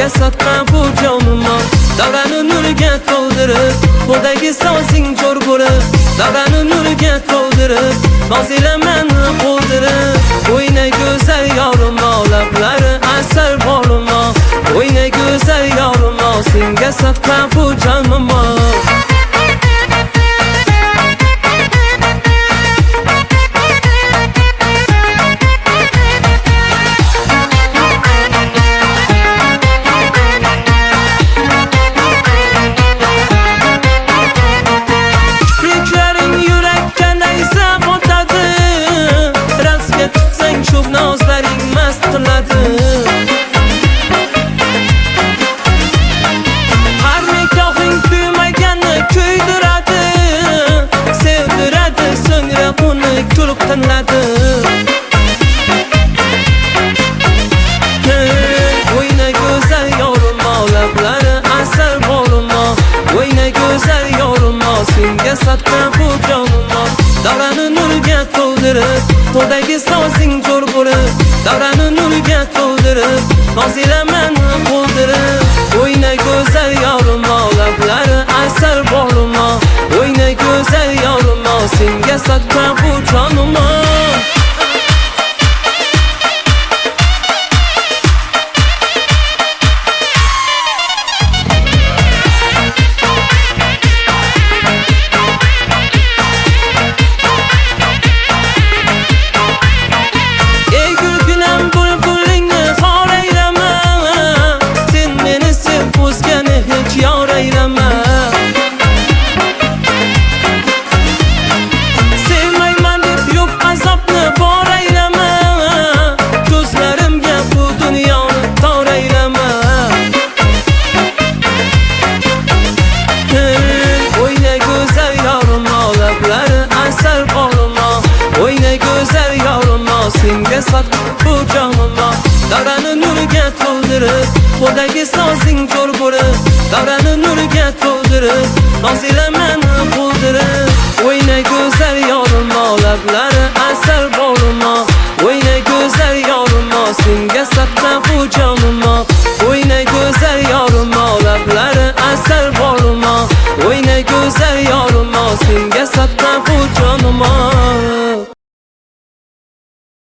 senga sotgan bu jonimni davrani nuriga to'ldirib qo'ldagi sozing jo'r bo'lib davrani nuriga to'ldirib nozila meni qo'ldirib o'yna go'zal yorim lablari asal bolimni o'yna go'zal yorim senga sotgan bu jonimni o'yna go'zal yorim lablari asal bolimni o'yna go'zal yorim senga sotgan bu jonimni davrani nuriga to'ldirib qo'ldagi sozing jo'r bo'lib davrani nuriga to'ldirib nozila meni qo'ldirib o'yna go'zal yorim lablari asal bolimni o'yna go'zal yorim senga sotgan bu jonimni senga sotgan bu jonimni davrani nuriga to'ldirib qo'ldagi sozing jo'r bo'lib davrani nuriga to'ldirib nozila meni qo'ldirib o'yna go'zal yorim lablari asal bolimni o'yna go'zal yorim senga sotgan bu jonimni o'yna go'zal yorim lablari asal bolimni o'yna go'zal yorim senga sotgan